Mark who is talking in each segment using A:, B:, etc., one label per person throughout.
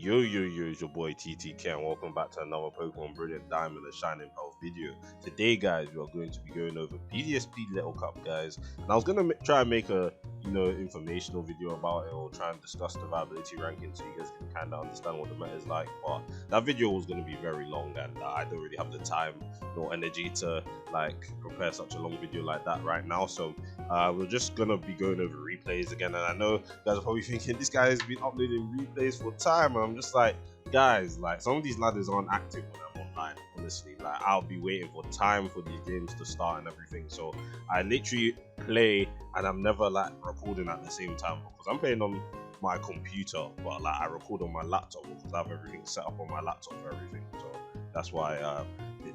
A: Yo, it's your boy TTK and welcome back to another Pokemon Brilliant Diamond and Shining Pearl video. Today, guys, we are going to be going over BDSP Little Cup, guys. And I was going to try and make a, informational video about it or try and discuss the viability ranking so you guys can kind of understand what the meta is like. But that video was going to be very long and I don't really have the time nor energy to, prepare such a long video like that right now. So we're just going to be going over replays again. And I know you guys are probably thinking, this guy has been uploading replays for time. And I'm just like, guys, some of these ladders aren't active when I'm online, honestly. I'll be waiting for time for these games to start and everything. So I literally play and I'm never recording at the same time because I'm playing on my computer, but I record on my laptop because I have everything set up on my laptop for everything. So that's why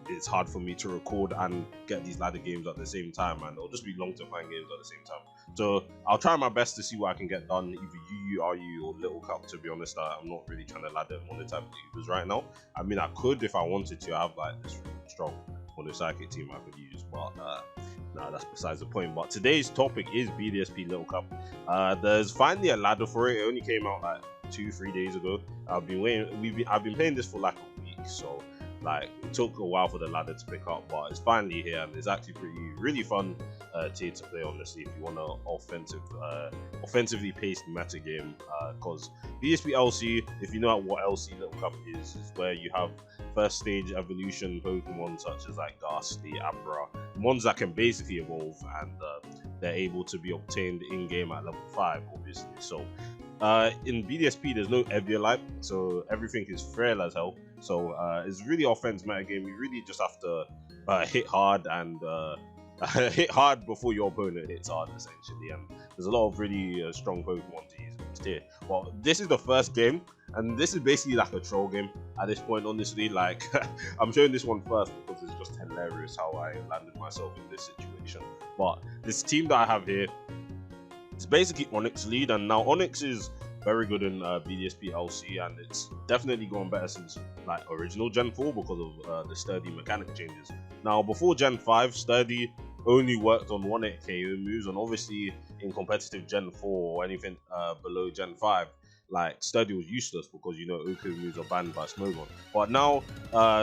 A: it's hard for me to record and get these ladder games at the same time, and it'll just be long to find games at the same time. So I'll try my best to see what I can get done, either RU or Little Cup. To be honest, I'm not really trying to ladder monetize YouTubers right now. I mean, I could if I wanted to. I have this strong monocyclic team I could use, but nah, that's besides the point. But today's topic is BDSP Little Cup. There's finally a ladder for it. It only came out 2-3 days ago. I've been waiting. I've been playing this for a week, so it took a while for the ladder to pick up, but it's finally here and it's actually really fun tier to play, honestly, if you want an offensively paced meta game, because BDSP LC, if you know what LC Little Cup is where you have first stage evolution Pokemon such as Ghastly, Abra, ones that can basically evolve, and they're able to be obtained in game at level 5, obviously. So in BDSP there's no Eviolite, so everything is frail as hell. So it's really offense meta game. You really just have to hit hard and hit hard before your opponent hits hard, essentially. And there's a lot of really strong Pokemon to use in this tier. Well, this is the first game, and this is basically a troll game at this point, honestly. I'm showing this one first because it's just hilarious how I landed myself in this situation. But this team that I have here, it's basically Onix lead, and now Onix is very good in BDSP LC, and it's definitely gone better since original Gen 4 because of the sturdy mechanic changes. Now, before Gen 5, sturdy only worked on 1-hit KO moves, and obviously in competitive Gen 4 or anything below Gen 5, sturdy was useless because OKO moves are banned by Smogon. But now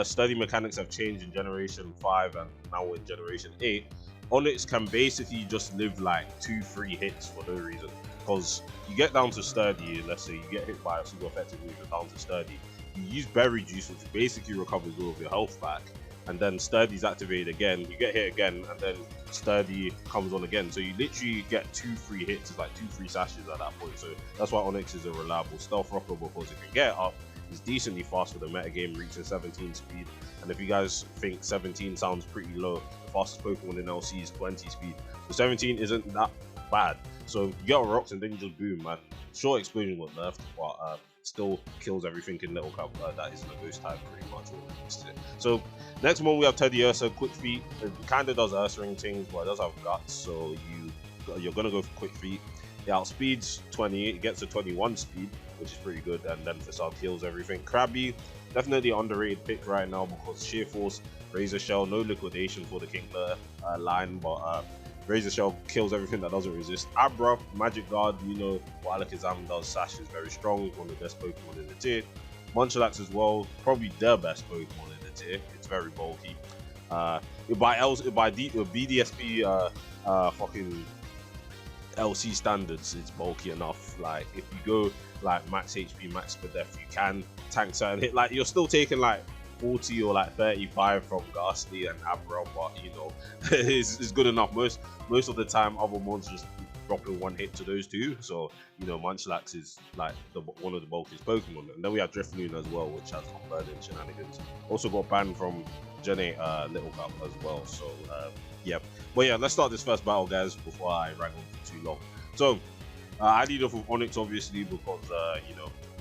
A: sturdy mechanics have changed in Generation 5, and now we're in Generation 8. Onix can basically just live 2-3 hits for no reason. Because you get down to sturdy, let's say you get hit by a super effective move, you're down to sturdy, you use berry juice, which basically recovers all of your health back, and then sturdy's activated again, you get hit again, and then sturdy comes on again. So you literally get 2-3 hits, it's 2-3 sashes at that point. So that's why Onix is a reliable stealth rocker, because if you get up, it's decently fast for the meta game, reaching 17 speed. And if you guys think 17 sounds pretty low, the fastest Pokemon in LC is 20 speed. So 17 isn't that bad. So you get rocks and then you just boom, man. Short explosion got nerfed, but still kills everything in Little Cup that isn't a ghost type pretty much. So next one we have Teddiursa, quick feet. It kind of does Ursaring things, but it does have guts, so you're gonna go for quick feet. It outspeeds 20, it gets to 21 speed, which is pretty good, and then Facade kills everything. Krabby, definitely underrated pick right now because sheer force, Razor Shell, no liquidation for the Kingler line, but Razor Shell kills everything that doesn't resist. Abra, Magic Guard, what Elekid does. Sash is very strong, one of the best Pokemon in the tier. Munchlax as well, probably the best Pokemon in the tier. It's very bulky. By BDSP fucking LC standards, it's bulky enough. If you go max HP, max per def, you can tank certain hit. You're still taking 40 or 35 from Ghastly and Abra, but it's good enough. Most of the time other monsters dropping one hit to those two, so Munchlax is one of the bulkiest Pokemon. And then we have Drifloon as well, which has converted shenanigans. Also got banned from Gen 8 Little Cup as well. So yeah, but yeah, let's start this first battle, guys, before I rag on for too long. So I lead off with Onix, obviously, because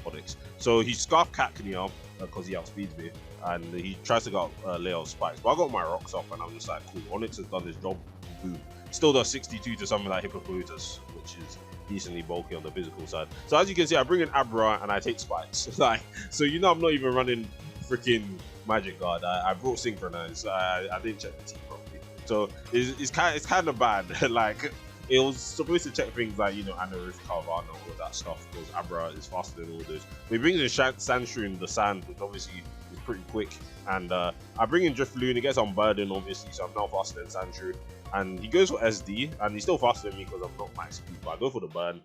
A: Onix. So he Scarf Cacnea because he outspeeds me, and he tries to go lay out spikes, but I got my rocks up and I'm just cool, Onix has done his job, boom. Still does 62 to something like Hippopotas, which is decently bulky on the physical side. So as you can see, I bring in Abra and I take spikes. So I'm not even running freaking Magic Guard. I brought Synchronize. I didn't check the team properly. So it's kind of bad. it was supposed to check things like, you know, Anarith, Carvanha, all of that stuff, because Abra is faster than all those. But he brings in Sandshrew in the sand, which obviously is pretty quick. And I bring in Drifloon, he gets unburdened, obviously, so I'm now faster than Sandshrew. And he goes for SD, and he's still faster than me because I'm not max speed, but I go for the burn.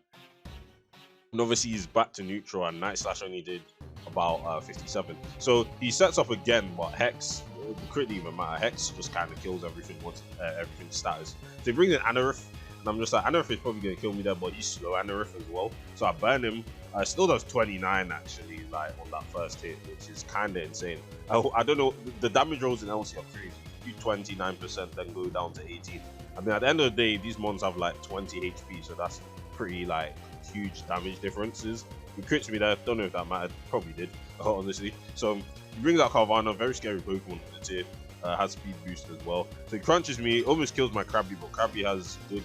A: And obviously he's back to neutral, and Night Slash only did about 57. So he sets up again, but Hex, it couldn't even matter. Hex just kind of kills everything once everything's status. So he brings in Anarith, and I'm just like, Anarith is probably going to kill me there, but he's slow Anarith as well. So I burn him. Still does 29 actually, like on that first hit, which is kind of insane. I don't know, the damage rolls in LC are crazy. You 29%, then go down to 18. I mean, at the end of the day, these mons have like 20 HP, so that's pretty like huge damage differences. He crits me there, don't know if that mattered, probably did, honestly. So he brings out Carvanha, very scary Pokemon for the tier, has speed boost as well. So he crunches me, almost kills my Krabby, but Krabby has good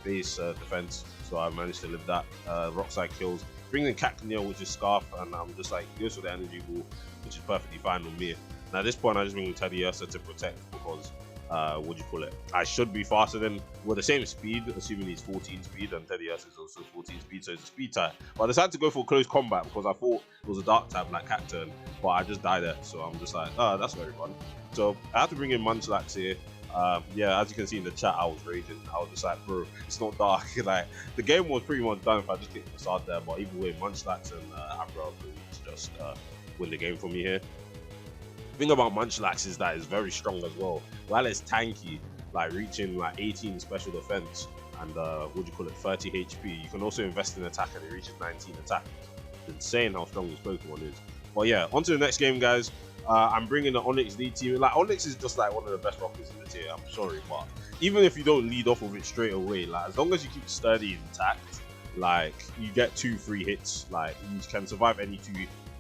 A: base defense, so I managed to live that. Rock Slide kills. Brings in Cacnea, which is Scarf, and I'm just like, goes for the Energy Ball, which is perfectly fine with me. Now at this point, I just bring in Teddiursa to protect, because what do you call it? I should be faster than, well, the same speed, assuming he's 14 speed, and Teddiursa is also 14 speed, so it's a speed tie. But I decided to go for close combat because I thought it was a dark type like Cacturn, but I just died there, so I'm just like, that's very fun. So I had to bring in Munchlax here. Yeah, as you can see in the chat, I was raging. I was just like, bro, it's not dark. Like, the game was pretty much done if I just get the facade there, but either way, Munchlax and Abra just win the game for me here. The thing about Munchlax is that it's very strong as well. While it's tanky, like reaching like 18 special defense and what do you call it, 30 HP, you can also invest in attack and it reaches 19 attack. It's insane how strong this Pokemon is. But yeah, on to the next game, guys. I'm bringing the Onix lead team. Like, Onix is just like one of the best rockers in the tier, I'm sorry, but even if you don't lead off with it straight away, like, as long as you keep sturdy and intact, like, you get 2 free hits, like, you can survive any 2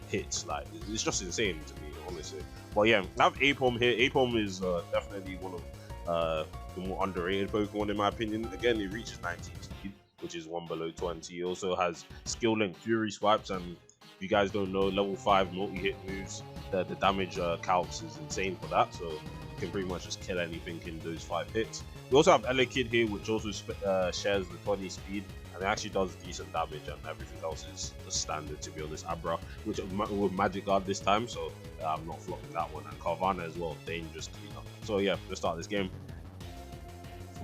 A: hits. Like, it's just insane to me, honestly. But yeah, I have Apom here. Apom is definitely one of the more underrated Pokemon in my opinion. Again, it reaches 19 speed, which is 1 below 20. He also has skill link Fury Swipes, and if you guys don't know, level 5 multi-hit moves, the damage calcs is insane for that, so you can pretty much just kill anything in those 5 hits. We also have Elekid here, which also shares the 20 speed, and it actually does decent damage, and everything else is the standard, to be honest. Abra, which with Magic Guard this time, so I'm not flopping that one. And Carvanha as well, dangerous cleanup. So yeah, let's start this game.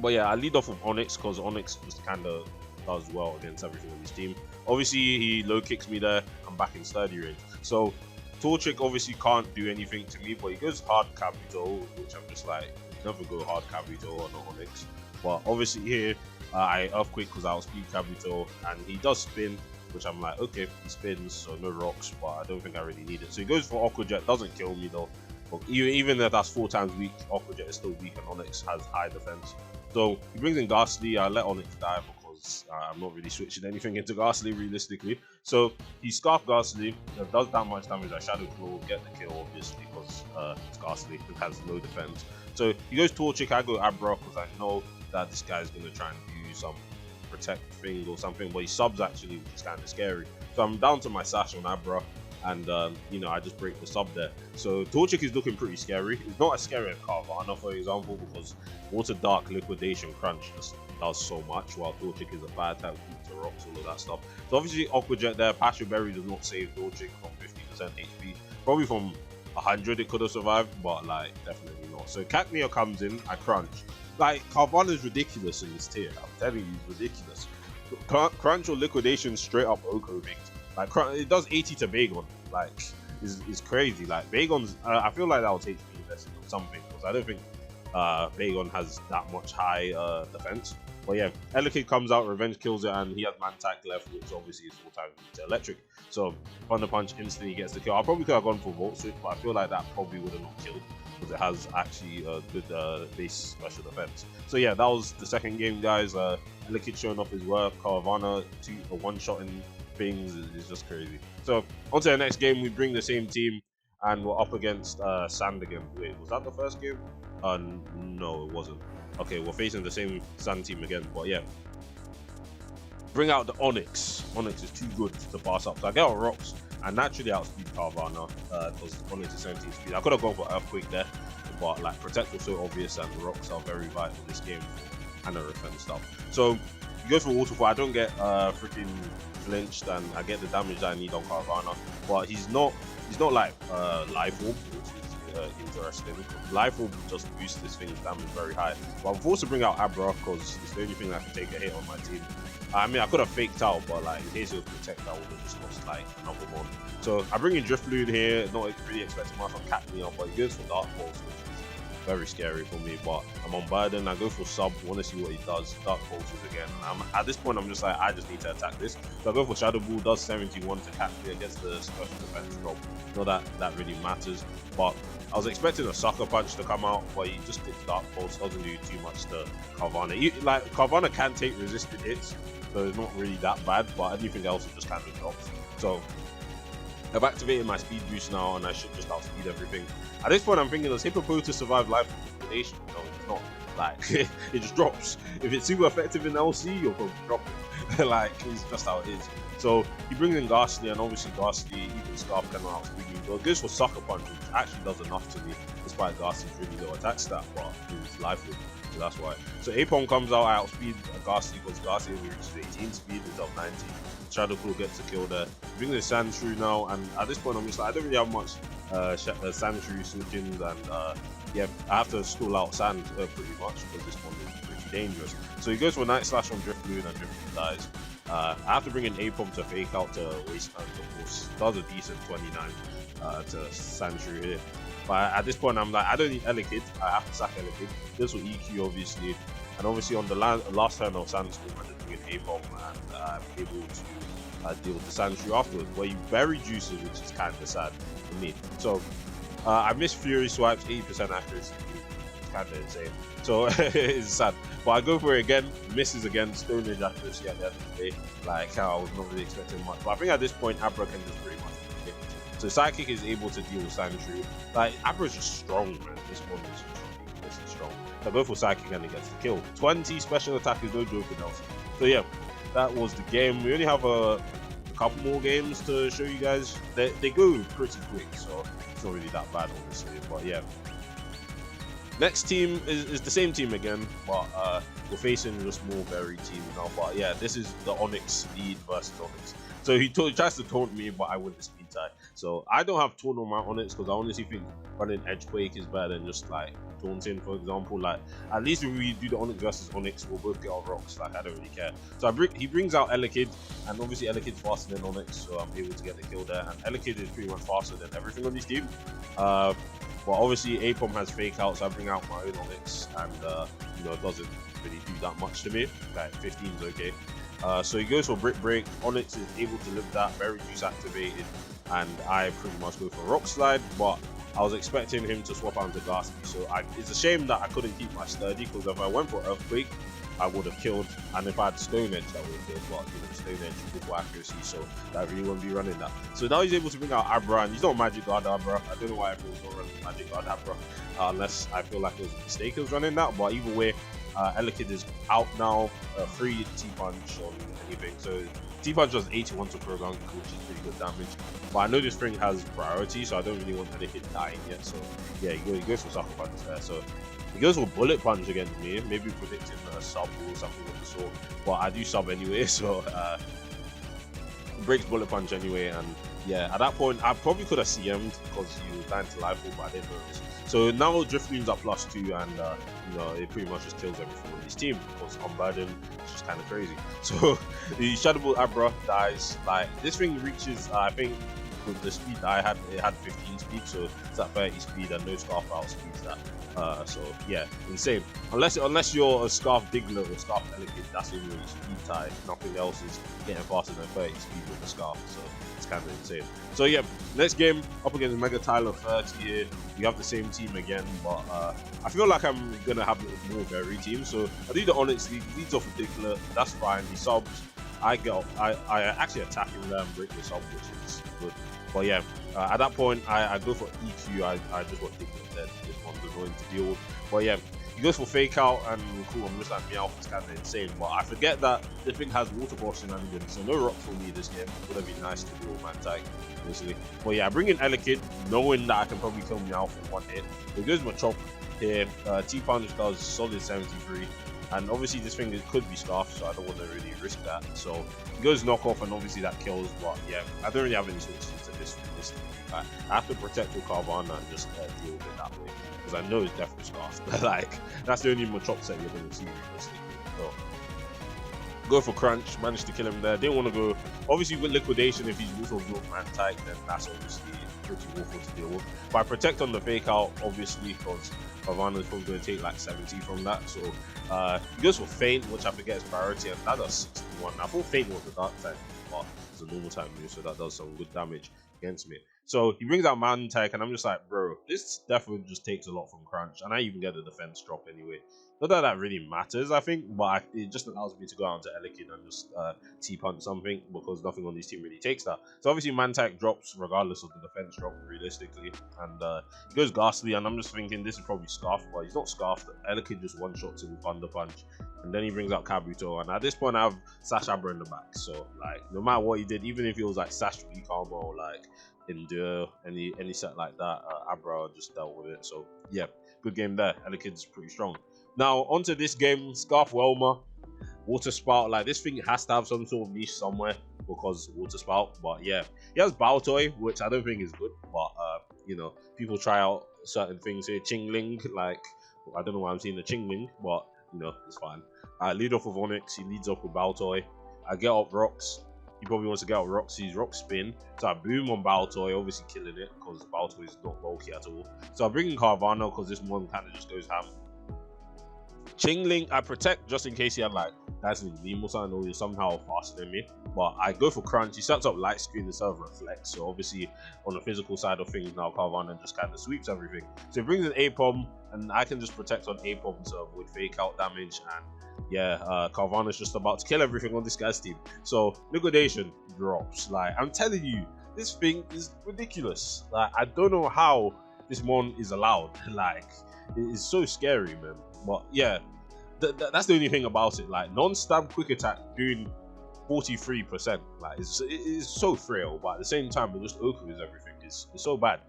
A: But yeah, I lead off with Onix, because Onix just kind of does well against everything on his team. Obviously, he low kicks me there. I'm back in sturdy range. So Torchic obviously can't do anything to me, but he goes hard Kabuto, which I'm just like, never go hard Kabuto on Onix. But obviously here, I Earthquake because I was speed Kabuto, and he does spin, which I'm like, okay, he spins, so no rocks, but I don't think I really need it. So he goes for Aqua Jet, doesn't kill me though. But even if that's 4 times weak, Aqua Jet is still weak, and Onix has high defense. So he brings in Ghastly. I let Onix die because I'm not really switching anything into Ghastly realistically. So he Scarf Ghastly, does that much damage. I Shadow Claw, get the kill obviously because it's Ghastly, it has low defense. So he goes Torchic, I go Abra because I know that this guy's going to try and do some protect thing or something, but he subs actually, which is kind of scary. So I'm down to my Sash on Abra, and you know, I just break the sub there. So Torchic is looking pretty scary. It's not as scary as Carvanha, for example, because Water Dark, Liquidation, Crunch just does so much, while Torchic is a fire type, weak to rocks, all of that stuff. So obviously Aqua Jet there. Passion Berry does not save Torchic from 50% HP. Probably from 100 it could have survived, but like definitely not. So Cacnea comes in, I Crunch. Like, Carvanha is ridiculous in this tier. I'm telling you, he's ridiculous. Crunch or Liquidation straight up Oko victim. Like, it does 80 to Bagon. Like, is crazy. Like, Bagon's, I feel like that will take me invested or something, because I don't think Bagon has that much high defense. But yeah, Elekid comes out, Revenge kills it, and he has Mantac left, which obviously is 4 times to Electric. So Thunder Punch instantly gets the kill. I probably could have gone for Volt Switch, but I feel like that probably would have not killed, because it has actually a good base special defense. So yeah, that was the second game, guys. Elekid showing off his work. Carvanha one-shotting things is just crazy. So on to the next game, we bring the same team, and we're up against Sand again. Wait, was that the first game? No, it wasn't. Okay, we're facing the same Sand team again, but yeah. Bring out the Onix. Onix is too good to pass up. So I get out Rocks, and naturally outspeed Carvanha, because Onix is 17 speed. I could have gone for Earthquake there, but like Protect was so obvious, and the Rocks are very vital in this game and everything and stuff. So he goes for waterfall. I don't get freaking flinched, and I get the damage that I need on Carvanha, but he's not like life orb, which is interesting. Life orb just boosts this thing's damage very high, but I'm forced to bring out Abra because it's the only thing that can take a hit on my team. I mean, I could have faked out, but like in case it was protect, I would have just lost like another one. So I bring in Drifloon here, not really expecting much on Catney, but he goes for Dark Pulse, which is very scary for me. But I'm on Burden, I go for sub, want to see what he does. Dark Pulses again. At this point, I'm just like, I just need to attack this. So I go for Shadow Ball, does 71 to Catney against the special defense drop. Not that really matters, but I was expecting a Sucker Punch to come out, but he just did Dark Pulse, doesn't do too much to Carvanha. Like, Carvanha can take resisted hits, so it's not really that bad, but anything else it just kind of drops. So I've activated my speed boost now, and I should just outspeed everything. At this point, I'm thinking, does Hippopotas survive life liquidation? No, it's not. Like, it just drops. If it's super effective in LC, you'll probably drop it. Like, it's just how it is. So he brings in Ghastly, and obviously Ghastly, even Scarf cannot outspeed me. But it goes for Sucker Punch, which actually does enough to me, despite Ghastly's really low attack stat, but it's life with. So that's why. So Apom comes out, I outspeed Ghastly because Ghastly only reaches 18 speed, it's up 90. Shadow Claw gets a kill there. Bring the Sandshrew now, and at this point I'm just like, I don't really have much Sandshrew switchings, and yeah, I have to stall out Sand pretty much because this one is pretty dangerous. So he goes for Night Slash on Drifloon, and Drifloon dies. I have to bring in Apom to fake out to Wasteland, of course. Does a decent 29 to Sandshrew here. But at this point, I'm like, I don't need Elekid. I have to sack Elekid. This will EQ, obviously. And obviously, on the last turn of Sandstorm, I just bring in Apom, and I'm able to deal with the Sandshrew afterwards. But you bury Juices, which is kind of sad for me. So I missed Fury Swipes, 80% accuracy. It's kind of insane. So it's sad. But I go for it again, misses again, Stone Age accuracy at the end of the day. Like, I was not really expecting much. But I think at this point, Abra can just pretty much. So Sidekick is able to deal with Sandshrew. Like, Abra is just strong, man. This one is ridiculously strong. So I go for Sidekick and he gets the kill. 20 special attack is no joke else. So yeah, that was the game. We only have a couple more games to show you guys. They go pretty quick, so it's not really that bad, honestly. But yeah. Next team is the same team again, but we're facing just more varied teams now. But yeah, this is the Onix speed versus Onix. So he tries to taunt me, but I win the speed tie. So I don't have taunt on my Onix because I honestly think running Edgequake is better than just like taunting, for example. Like, at least when we do the Onix versus Onix, we'll both get our rocks. Like, I don't really care. So he brings out Elekid, and obviously Elekid's faster than Onix, so I'm able to get the kill there. And Elekid is pretty much faster than everything on this team. But obviously Apom has fake out, so I bring out my own Onix, and you know, it doesn't really do that much to me. Like, 15 is okay. So he goes for Brick Break. Onix is able to live that, very juice activated, and I pretty much go for Rock Slide, but I was expecting him to swap out into Ghastly, so it's a shame that I couldn't keep my Sturdy, because if I went for Earthquake, I would have killed, and if I had Stone Edge, that would have killed, but you know, Stone Edge with more accuracy, so I really wouldn't be running that. So now he's able to bring out Abra, and he's not Magic Guard Abra. I don't know why everyone's not running Magic Guard Abra, unless I feel like it was a mistake he was running that, but either way, Elekid is out now, free T-Punch on anything, so T-Punch does 81 to Pro Gunk, which is pretty good damage, but I know this thing has priority, so I don't really want Elekid dying yet, so yeah, he goes for Sucker Punch there, so he goes for Bullet Punch against me, maybe predicting a sub or something of the sort, but I do sub anyway, so breaks Bullet Punch anyway, and yeah, at that point, I probably could have CM'd because he was dying to life, but I didn't notice. So now Drifloon's at +2, and you know, it pretty much just kills everything on his team because on Burden it's just kind of crazy. So the Shadow Ball Abra dies. Like, this thing reaches, I think, with the speed that I had, it had 15 speed, so it's at 30 speed, and no Scarf outspeeds that. So yeah, insane. Unless you're a Scarf Diglett or Scarf Elekid, that's in your speed tie. Nothing else is getting faster than 30 speed with the Scarf, so it's kind of insane. So yeah, next game up against Mega Tyler 30 here. We have the same team again, but I feel like I'm gonna have a more varied team. So I do the Onix lead, leads off with Diglett, that's fine. He subs. I actually attack him there and break the sub, which is good. But yeah, at that point, I go for EQ. I just want Diglett dead. This one's annoying to deal with. But yeah, he goes for Fake Out, and cool, I'm just like, Meowth is kind of insane. But I forget that this thing has Water Ball shenanigans, so no rock for me this game. Would have been nice to do all man tag, honestly. But yeah, I bring in Elekid, knowing that I can probably kill Meowth in one hit. So he goes Machop here. T-Punch does solid 73. And obviously this thing could be scarfed, so I don't want to really risk that. So he goes knock off, and obviously that kills. But yeah, I don't really have any switches to this. I have to protect with Carvanha and just deal with it that way, because I know it's definitely scarfed. Like, that's the only Machop set you're going to see realistically. So go for crunch, managed to kill him there. Didn't want to go, obviously with liquidation, if he's also built man tight, then that's obviously pretty awful to deal with. But I protect on the fake out, obviously, because Carvanha is probably going to take like 70 from that. So he goes for feint, which I forget is priority, and that does 61. I thought feint was the dark type, but it's a normal type move, so that does some good damage against me. So he brings out man tech, and I'm just like, bro, this definitely just takes a lot from crunch, and I even get the defense drop anyway. Not that that really matters, I think, but it just allows me to go out to Elekid and just T-punt something, because nothing on this team really takes that. So obviously Mantac drops regardless of the defense drop, realistically, and he goes Ghastly, and I'm just thinking this is probably scarfed, but he's not scarfed. Elekid just one-shots him with Thunder Punch, and then he brings out Kabuto, and at this point I have Sash Abra in the back, so like no matter what he did, even if he was like Sash Recalm or like Endure, any set like that, Abra just dealt with it. So yeah, good game there. Elekid's pretty strong. Now onto this game, Scarf Welmer, Water Spout. Like, this thing has to have some sort of niche somewhere because Water Spout. But yeah, he has Baltoy, which I don't think is good, but you know, people try out certain things here. Chingling, like, I don't know why I'm seeing the Chingling, but you know, it's fine. I lead off with Onix, he leads off with Baltoy. I get up Rocks. He probably wants to get out Roxy's Rock Spin. So I boom on Baltoy, obviously killing it because Baltoy is not bulky at all. So I bring in Carvanha because this one kind of just goes ham. Chingling, I protect just in case he had like Dazzling Gleam or something, or he's somehow faster than me. But I go for Crunch. He sets up Light Screen instead of Reflect. So obviously on the physical side of things now, Carvanha just kind of sweeps everything. So he brings in Apom, and I can just protect on Apom to avoid fake out damage. And yeah, Carvanha's just about to kill everything on this guy's team. So liquidation drops. Like, I'm telling you, this thing is ridiculous. Like, I don't know how this one is allowed. Like, it is so scary, man. But yeah, that's the only thing about it. Like, non-stab quick attack doing 43%. Like, it's so frail, but at the same time, it just opens everything. It's so bad.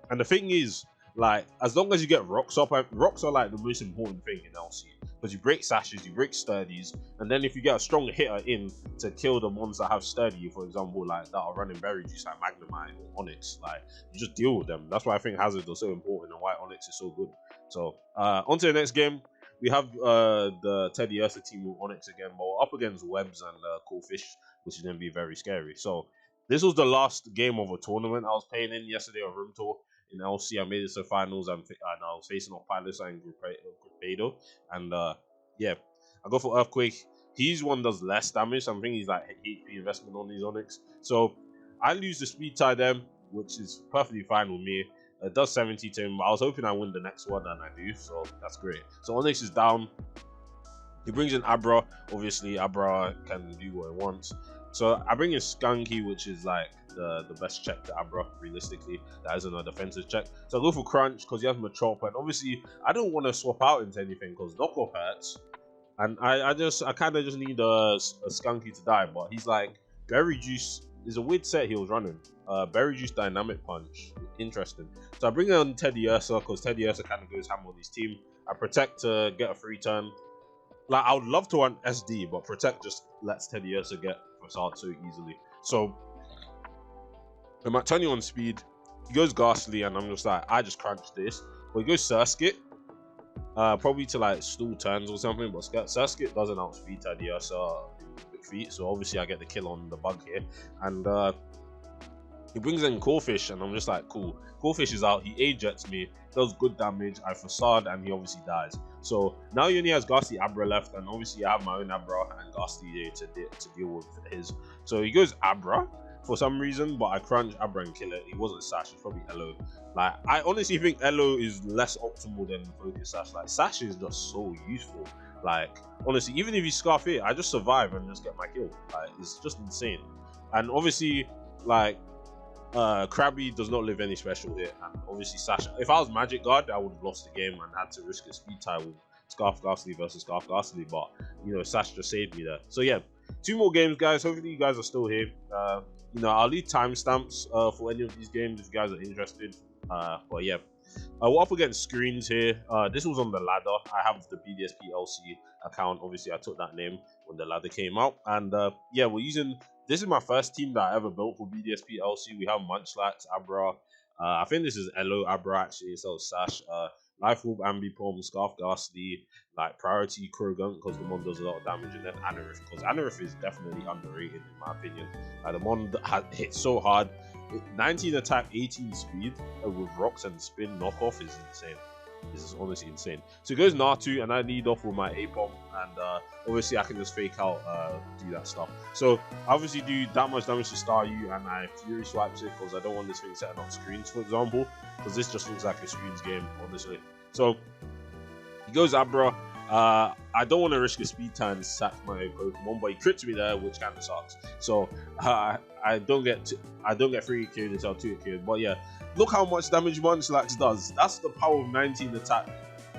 A: And the thing is, like, as long as you get rocks up, rocks are like the most important thing in LC, because you break sashes, you break sturdies, and then if you get a strong hitter in to kill the ones that have sturdy, for example, like that are running berry juice, like Magnemite or Onix, like, you just deal with them. That's why I think hazards are so important and why Onix is so good. So on to the next game. We have the Teddiursa team with Onix again, but we're up against Webs and Cool Fish, which is going to be very scary. So this was the last game of a tournament I was playing in yesterday on Room Tour in LC. I made it to finals, and I was facing off Pilots and Grupedo, and yeah, I go for Earthquake. His one does less damage, so I'm thinking he's like HP investment on these Onix. So I lose the speed tie them, which is perfectly fine with me. It does 70 to him. I was hoping I win the next one, and I do, so that's great. So Onix is down. He brings in Abra. Obviously, Abra can do what he wants. So I bring in Skunky, which is like the best check to Abra, realistically. That isn't a defensive check. So I go for Crunch because he has Machop, and obviously I don't want to swap out into anything because knockoff hurts. And I kind of just need a Skunky to die, but he's like, Berry Juice is a weird set he was running. Berry Juice Dynamic Punch. Interesting. So I bring on Teddiursa because Teddiursa kind of goes ham on his team. I protect to get a free turn. Like, I would love to run SD, but protect just lets Teddiursa get facade so easily. So I'm at 21 speed. He goes Ghastly, and I'm just like, I just crunch this. But he goes Surskit. Probably to like stall turns or something, but Surskit doesn't outspeed Teddiursa with feet, so obviously I get the kill on the bug here. And he brings in Corefish, and I'm just like, cool. Corefish is out, he A-jets me, does good damage, I facade, and he obviously dies. So now he only has Ghastly Abra left, and obviously I have my own Abra and Ghastly to deal with his. So he goes Abra for some reason, but I crunch Abra and kill it. He wasn't Sash, he's probably Elo. Like, I honestly think Elo is less optimal than Focus Sash. Like, Sash is just so useful. Like, honestly, even if you scarf it, I just survive and just get my kill. Like, it's just insane. And obviously, like, Krabby does not live any special here, and obviously Sash, if I was Magic Guard, I would have lost the game and had to risk a speed tie with Scarf Ghastly versus Scarf Ghastly, but you know, Sash just saved me there. So yeah, 2 more games, guys. Hopefully you guys are still here. You know, I'll leave timestamps for any of these games if you guys are interested. But yeah, We're up against screens here. This was on the ladder. I have the BDSP LC account. Obviously, I took that name when the ladder came out. And yeah, we're using. This is my first team that I ever built for BDSP LC. We have Munchlax, Abra. I think this is Elo Abra actually. So Sash, Life Orb, Ambipom, Scarf Ghastly, like Priority Krogan because the mon does a lot of damage, and then Anorith because Anorith is definitely underrated in my opinion. The mon hits so hard. 19 attack, 18 speed with rocks and spin knockoff is insane. This is honestly insane. So it goes Natu, and I lead off with my A-bomb, and obviously I can just fake out, do that stuff. So I obviously do that much damage to Staryu, and I Fury swipes it because I don't want this thing setting up screens, for example, because this just looks like a screens game, honestly. So he goes Abra. I don't want to risk a speed time to sack my Pokemon, but he crits me there, which kind of sucks. So I don't get 3 killed instead of 2 killed. But yeah, look how much damage Munchlax does. That's the power of 19 attack,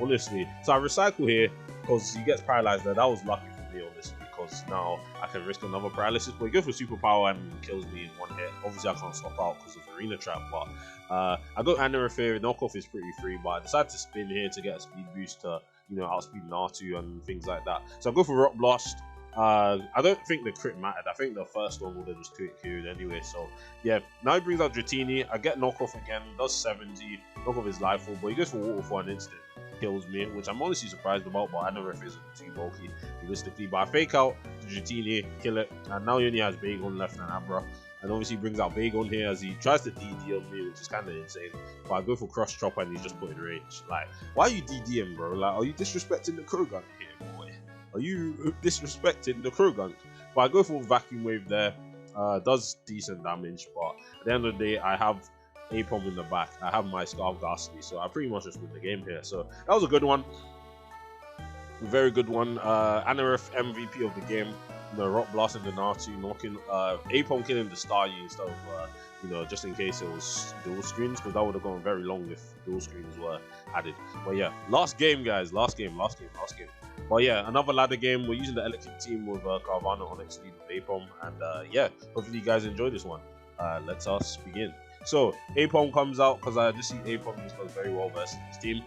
A: honestly. So I recycle here because he gets paralyzed there. That was lucky for me, honestly, because now I can risk another paralysis. But he goes for superpower and kills me in 1 hit. Obviously, I can't stop out because of Arena Trap, but I got Anorith here. Knockoff is pretty free, but I decided to spin here to get a speed boost to, you know, outspeed Natu and things like that. So I go for Rock Blast. I don't think the crit mattered. I think the first one would have just 2 killed anyway. So yeah, now he brings out Dratini. I get knockoff again, does 70. Knockoff is lifeful, but he goes for water for an instant. Kills me, which I'm honestly surprised about, but I know if isn't too bulky realistically. But I fake out the Dratini, kill it, and now he only has Bagon left and Abra. And obviously brings out Bagon here as he tries to DD on me, which is kind of insane. But I go for Cross Chop and he's just put in range. Like, why are you DDing, bro? Like, are you disrespecting the Krogan here, boy? Are you disrespecting the Krogan? But I go for Vacuum Wave there. Does decent damage, but at the end of the day, I have Apom in the back. I have my Scarf Ghastly, so I pretty much just win the game here. So that was a good one. Very good one. Anorith MVP of the game. You know, Rock Blasting the Natu, knocking Apom killing the Staryu instead of you know, just in case it was dual screens, because that would have gone very long if dual screens were added. But yeah, last game, guys, last game. But yeah, another ladder game. We're using the Elekid team with Carvanha, Onix lead with Apom, and yeah, hopefully you guys enjoy this one. Let us begin. So Apom comes out because I just see Apom just does very well versus his team.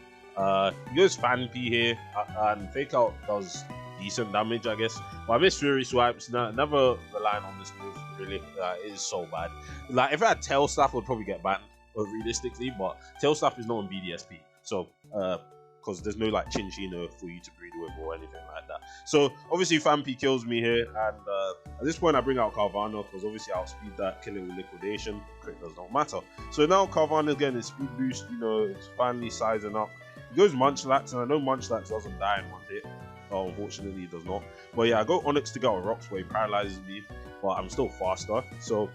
A: He goes Fan P here, and Fake Out does decent damage, I guess. But I miss Fury swipes. Never relying on this move, really. It is so bad. Like, if I had Tail Slap, I would probably get banned, realistically. But Tail Slap is not on BDSP. So, because there's no, like, Chinchino for you to breed with or anything like that. So, obviously, Fampi kills me here. And at this point, I bring out Carvanha, because obviously I'll speed that, kill it with Liquidation. Crit does not matter. So now Carvanha's getting his speed boost. You know, it's finally sizing up. He goes Munchlax, and I know Munchlax doesn't die in 1 hit. Oh, unfortunately, he does not. But yeah, I go Onix to get on rocks where he paralyzes me, but I'm still faster. So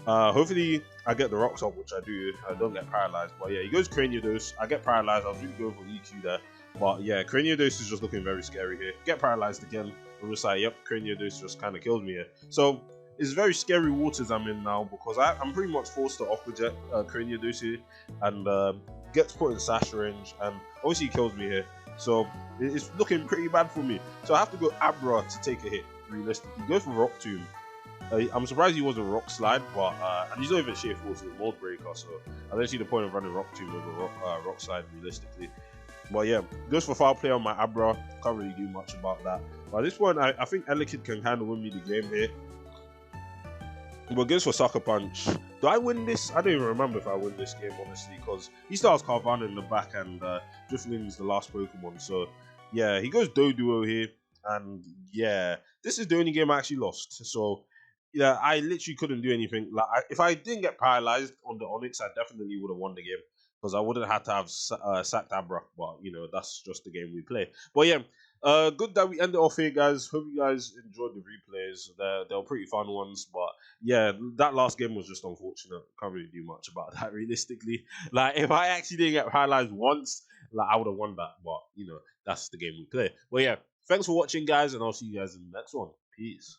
A: hopefully I get the rocks up, which I do. I don't get paralyzed. But yeah, he goes Craniodose. I get paralyzed. I was really going for EQ there. But yeah, Craniodose is just looking very scary here. Get paralyzed again. I'm just like, yep, Craniodose just kind of kills me here. So it's very scary waters I'm in now, because I'm pretty much forced to Aqua Jet Craniodose here, and gets put in Sash range, and obviously he kills me here. So it's looking pretty bad for me. So I have to go Abra to take a hit, realistically. He goes for Rock Tomb. I'm surprised he wasn't Rock Slide, but and he's not even Sheer Force, he's a Mold Breaker, so I don't see the point of running Rock Tomb over Rock Slide, realistically. But yeah, goes for Foul Play on my Abra. Can't really do much about that. But at this point, I think Elekid can kind of win me the game here. But goes for Sucker Punch. Do I win this? I don't even remember if I win this game, honestly, because he starts Carvanha in the back, and Drifloon is the last Pokemon. So yeah, he goes Doduo here, and yeah, this is the only game I actually lost. So yeah, I literally couldn't do anything. Like, if I didn't get paralyzed on the Onix, I definitely would have won the game, because I wouldn't have to have sacked Abra. But you know, that's just the game we play. But yeah. Good that we ended off here, guys. Hope you guys enjoyed the replays. They were pretty fun ones, but yeah, that last game was just unfortunate. Can't really do much about that, realistically. Like, if I actually didn't get paralyzed once, like, I would have won that. But you know, that's the game we play. But yeah, thanks for watching, guys, and I'll see you guys in the next one. Peace.